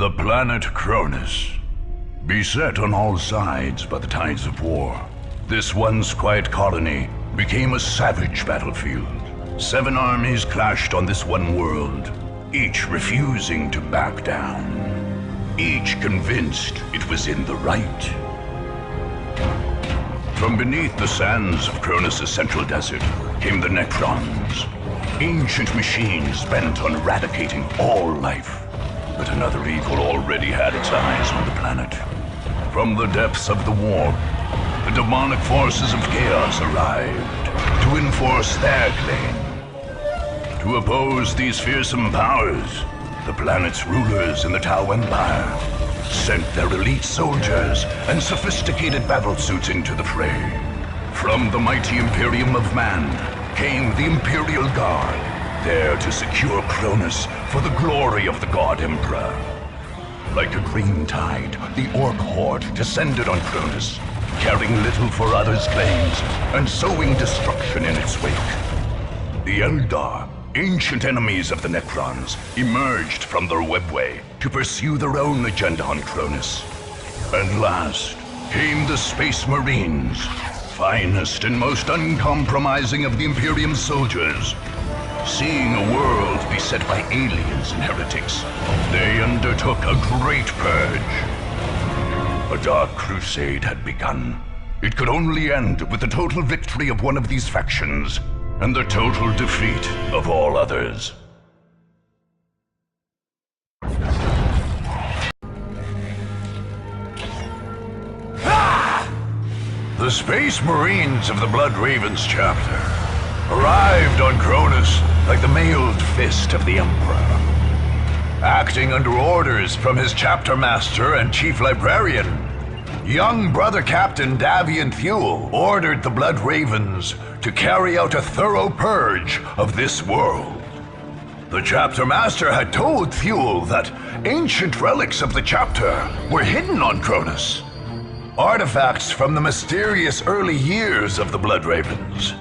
The planet Cronus. Beset on all sides by the tides of war, this once quiet colony became a savage battlefield. 7 armies clashed on this one world, each refusing to back down. Each convinced it was in the right. From beneath the sands of Cronus' central desert came the Necrons, ancient machines bent on eradicating all life. But another evil already had its eyes on the planet. From the depths of the warp, the demonic forces of chaos arrived to enforce their claim. To oppose these fearsome powers, the planet's rulers in the Tau Empire sent their elite soldiers and sophisticated battlesuits into the fray. From the mighty Imperium of Man came the Imperial Guard, there to secure Cronus for the glory of the God Emperor. Like a green tide, the Orc Horde descended on Cronus, caring little for others' claims and sowing destruction in its wake. The Eldar, ancient enemies of the Necrons, emerged from their webway to pursue their own agenda on Cronus. And last came the Space Marines, finest and most uncompromising of the Imperium's soldiers. Seeing a world beset by aliens and heretics, they undertook a great purge. A Dark Crusade had begun. It could only end with the total victory of one of these factions, and the total defeat of all others. The Space Marines of the Blood Ravens chapter arrived on Cronus like the mailed fist of the Emperor. Acting under orders from his chapter master and chief librarian, young brother Captain Davian Thule ordered the Blood Ravens to carry out a thorough purge of this world. The chapter master had told Thule that ancient relics of the chapter were hidden on Cronus, artifacts from the mysterious early years of the Blood Ravens.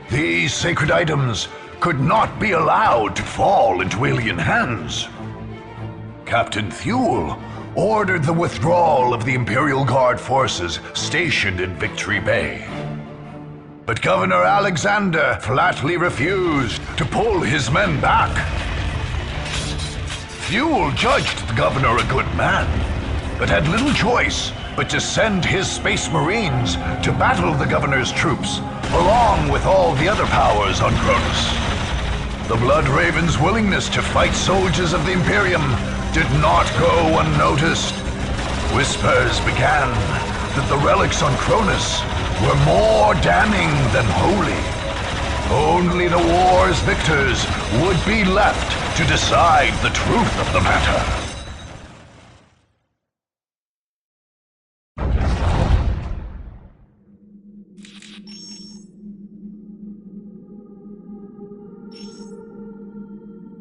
These sacred items could not be allowed to fall into alien hands. Captain Thule ordered the withdrawal of the Imperial Guard forces stationed in Victory Bay. But Governor Alexander flatly refused to pull his men back. Thule judged the governor a good man, but had little choice but to send his Space Marines to battle the governor's troops, along with all the other powers on Cronus. The Blood Ravens' willingness to fight soldiers of the Imperium did not go unnoticed. Whispers began that the relics on Cronus were more damning than holy. Only the war's victors would be left to decide the truth of the matter.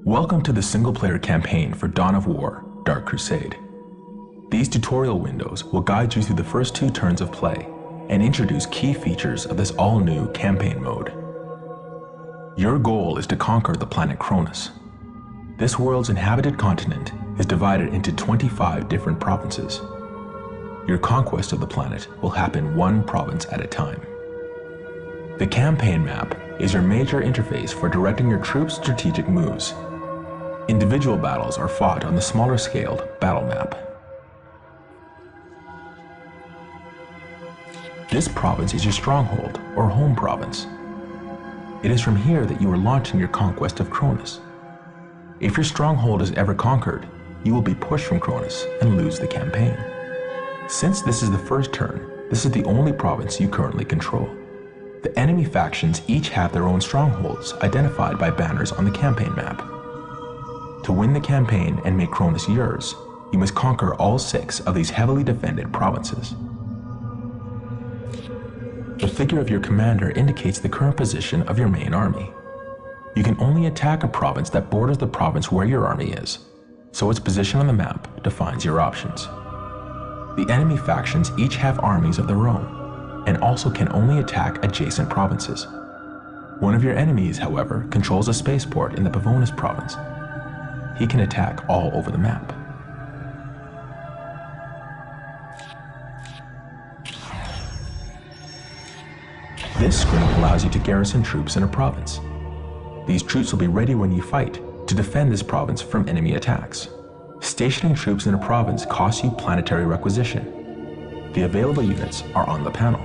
Welcome to the single-player campaign for Dawn of War, Dark Crusade. These tutorial windows will guide you through the first 2 turns of play and introduce key features of this all-new campaign mode. Your goal is to conquer the planet Cronus. This world's inhabited continent is divided into 25 different provinces. Your conquest of the planet will happen 1 province at a time. The campaign map is your major interface for directing your troops' strategic moves. Individual battles are fought on the smaller scaled battle map. This province is your stronghold, or home province. It is from here that you are launching your conquest of Cronus. If your stronghold is ever conquered, you will be pushed from Cronus and lose the campaign. Since this is the first turn, this is the only province you currently control. The enemy factions each have their own strongholds identified by banners on the campaign map. To win the campaign and make Cronus yours, you must conquer all 6 of these heavily defended provinces. The figure of your commander indicates the current position of your main army. You can only attack a province that borders the province where your army is, so its position on the map defines your options. The enemy factions each have armies of their own, and also can only attack adjacent provinces. One of your enemies, however, controls a spaceport in the Pavonis province. He can attack all over the map. This screen allows you to garrison troops in a province. These troops will be ready when you fight to defend this province from enemy attacks. Stationing troops in a province costs you planetary requisition. The available units are on the panel.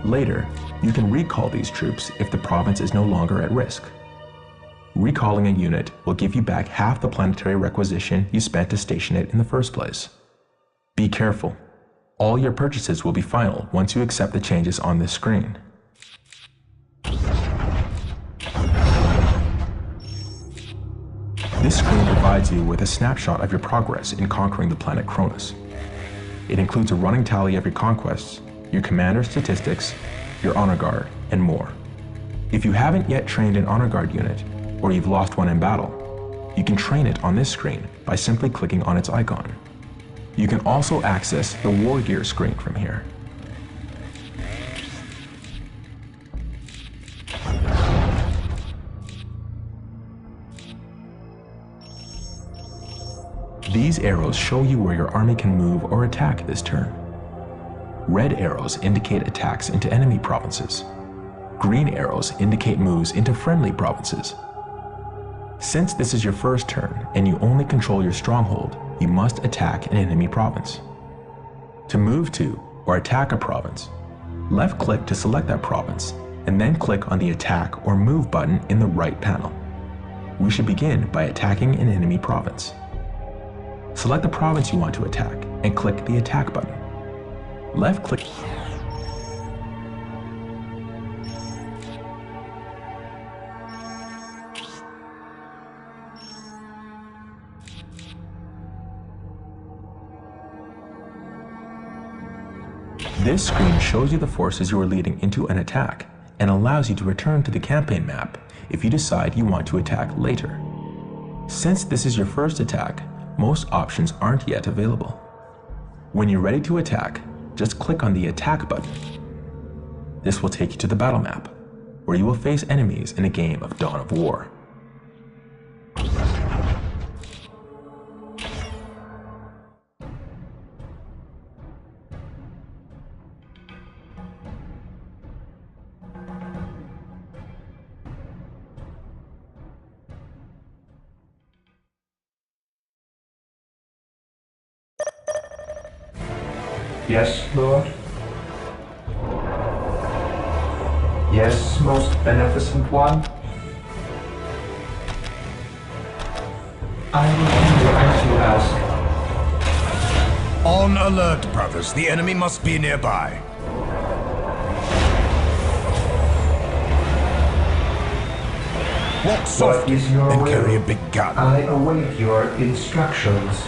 Later, you can recall these troops if the province is no longer at risk. Recalling a unit will give you back half the planetary requisition you spent to station it in the first place. Be careful. All your purchases will be final once you accept the changes on this screen. This screen provides you with a snapshot of your progress in conquering the planet Cronus. It includes a running tally of your conquests, your commander statistics, your honor guard, and more. If you haven't yet trained an honor guard unit, or you've lost one in battle, you can train it on this screen by simply clicking on its icon. You can also access the War Gear screen from here. These arrows show you where your army can move or attack this turn. Red arrows indicate attacks into enemy provinces. Green arrows indicate moves into friendly provinces. Since this is your first turn and you only control your stronghold, you must attack an enemy province. To move to or attack a province, left-click to select that province and then click on the Attack or Move button in the right panel. We should begin by attacking an enemy province. Select the province you want to attack and click the Attack button. Left-click. This screen shows you the forces you are leading into an attack and allows you to return to the campaign map if you decide you want to attack later. Since this is your first attack, most options aren't yet available. When you're ready to attack, just click on the Attack button. This will take you to the battle map, where you will face enemies in a game of Dawn of War. Yes, Lord? Yes, most beneficent one? I will do as you ask. On alert, brothers. The enemy must be nearby. Walk softly is your and will? carry a big gun. I await your instructions.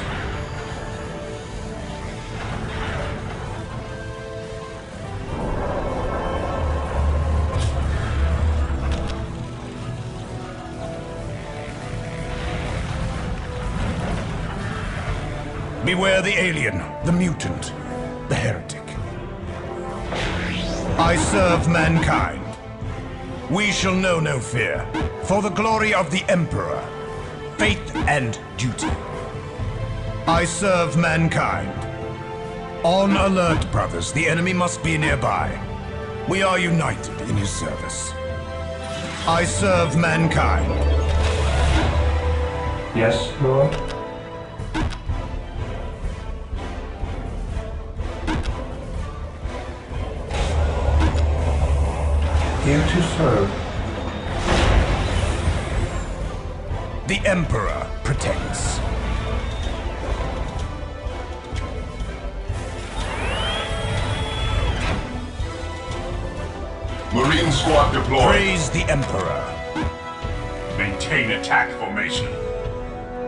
Beware the alien, the mutant, the heretic. I serve mankind. We shall know no fear, for the glory of the Emperor, faith and duty. I serve mankind. On alert, brothers. The enemy must be nearby. We are united in his service. I serve mankind. Yes, Lord? Here to serve. The Emperor protects. Marine squad deployed. Praise the Emperor. Maintain attack formation.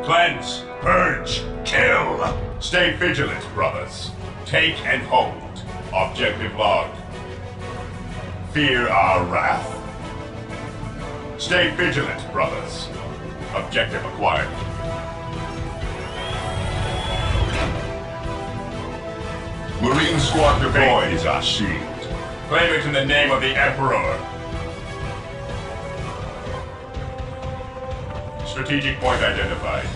Cleanse, purge, kill. Stay vigilant, brothers. Take and hold. Objective logged. Fear our wrath. Stay vigilant, brothers. Objective acquired. Marine squad deployed. Faith is our shield. Claim it in the name of the Emperor. Strategic point identified.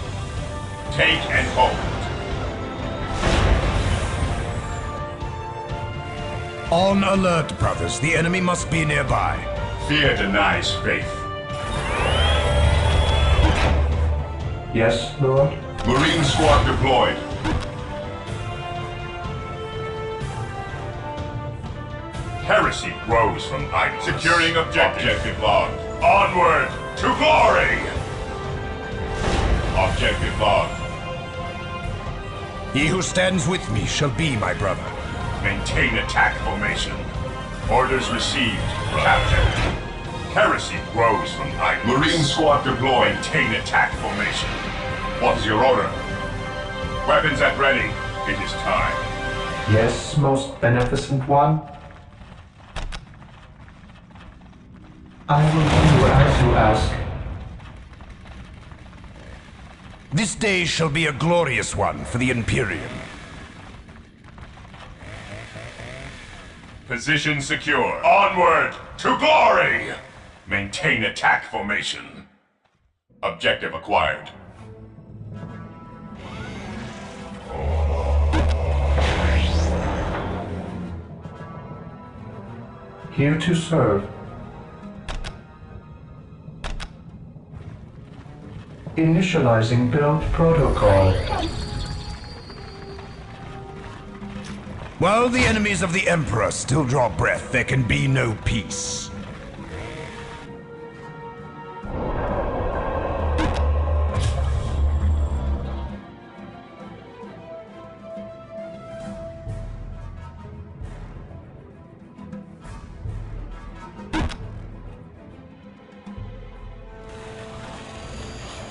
Take and hold. On alert, brothers. The enemy must be nearby. Fear denies faith. Yes, Lord? Marine squad deployed. Heresy grows from idleness. Securing objective logged. Onward to glory! Objective logged. He who stands with me shall be my brother. Maintain attack formation. Orders received. Captain. Heresy grows from idleness. Marine squad deployed. Maintain attack formation. What's your order? Weapons at ready. It is time. Yes, most beneficent one? I will do as you ask. This day shall be a glorious one for the Imperium. Position secure. Onward to glory! Maintain attack formation. Objective acquired. Here to serve. Initializing build protocol. While the enemies of the Emperor still draw breath, there can be no peace.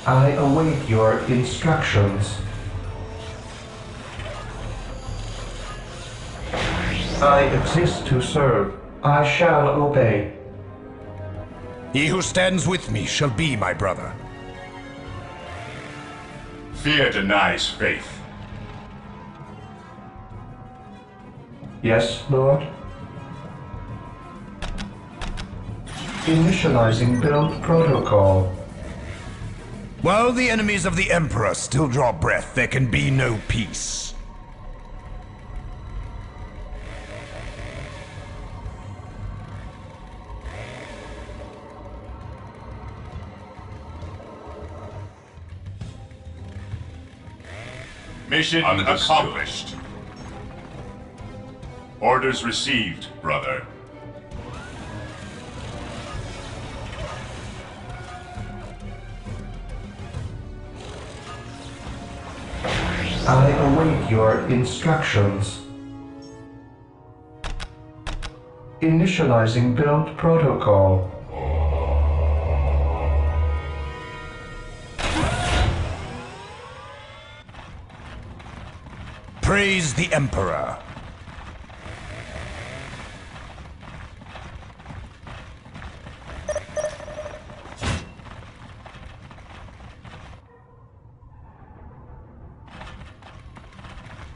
I await your instructions. I exist to serve. I shall obey. He who stands with me shall be my brother. Fear denies faith. Yes, Lord? Initializing build protocol. While the enemies of the Emperor still draw breath, there can be no peace. Mission accomplished. Orders received, brother. I await your instructions. Initializing build protocol. Praise the Emperor.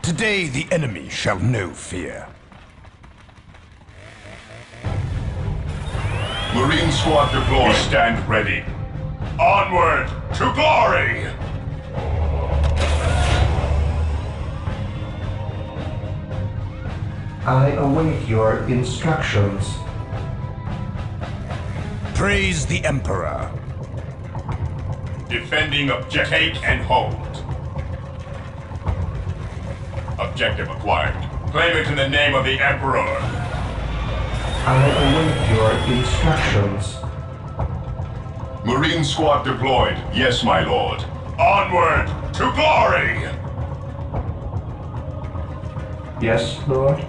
Today the enemy shall know fear. Marine squad deployed. We stand ready. Onward to glory! I await your instructions. Praise the Emperor. Defending objective. Take and hold. Objective acquired. Claim it in the name of the Emperor. I await your instructions. Marine squad deployed. Yes, my lord. Onward to glory! Yes, Lord?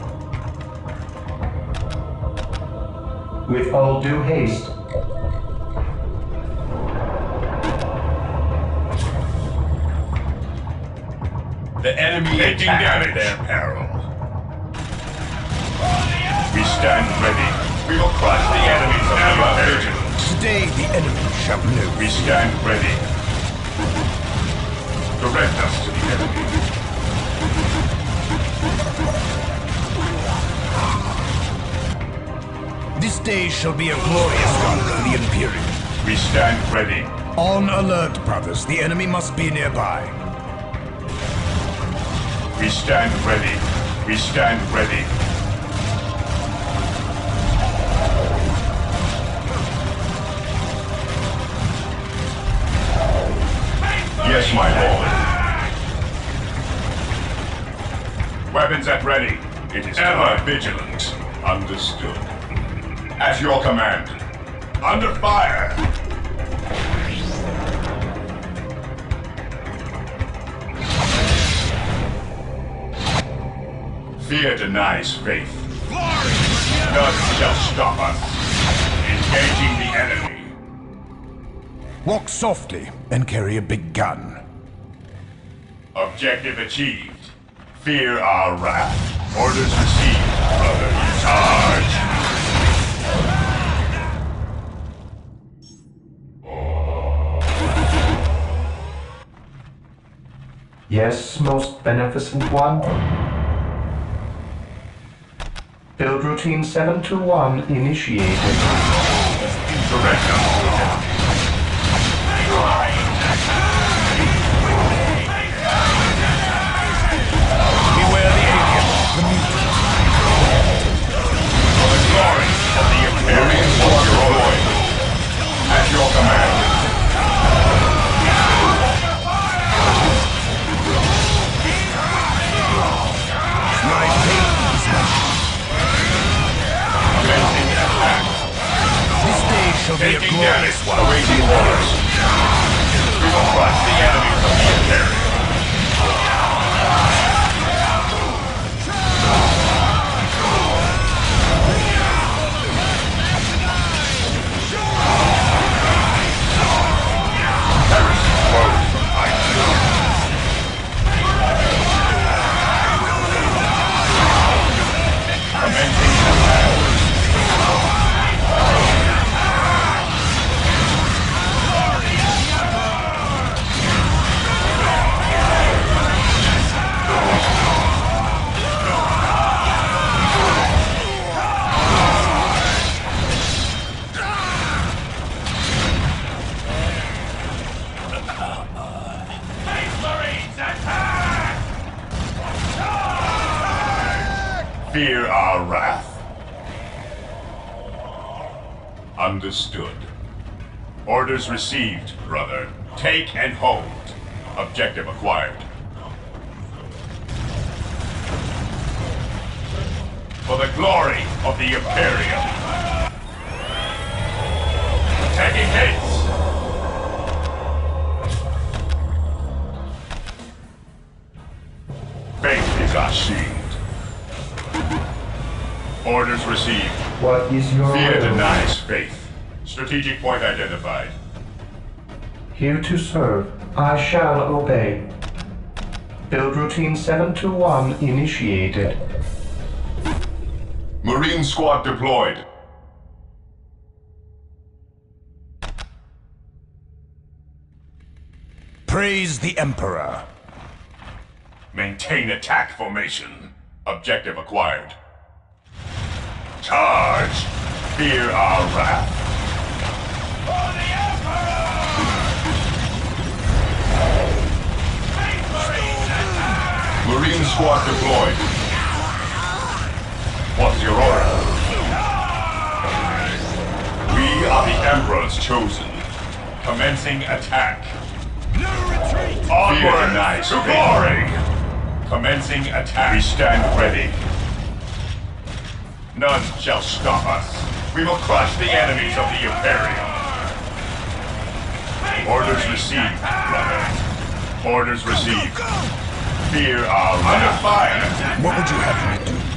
With all due haste. The enemy taking damage. Their peril. We stand ready. We will crush the enemies of the invasion. Today the enemy shall know. We stand ready. Direct us to the enemy. This day shall be a glorious one for the Imperium. We stand ready. On alert, brothers. The enemy must be nearby. We stand ready. We stand ready. Weapons at ready. It is ever vigilant. Understood. At your command. Under fire. Fear denies faith. None shall stop us. Engaging the enemy. Walk softly and carry a big gun. Objective achieved. Fear our wrath. Orders received, brother. Charge! Yes, most beneficent one. Build routine 721 initiated. Correct. Beware the alien, the mutant. For the glory of the Imperial Warrior, at your command. My faith is my Commencing attack. This day shall be a Taking glorious damage. one. Awaiting orders. We will crush the enemies of the Imperial. Fear our wrath. Understood. Orders received, brother. Take and hold. Objective acquired. For the glory of the Imperium. Taking hits. Faith is our shield. Orders received. What is your Fear will? denies faith. Strategic point identified. Here to serve. I shall obey. Build routine 721 initiated. Marine squad deployed. Praise the Emperor. Maintain attack formation. Objective acquired. Charge! Fear our wrath. For the Emperor! Marine squad deployed. What's your order? We are the Emperor's chosen. Commencing attack. Fear denies to glory! Commencing attack. We stand ready. None shall stop us. We will crush the enemies of the Imperium. Orders received, brother. Orders received. Fear our under fire. What would you have me do?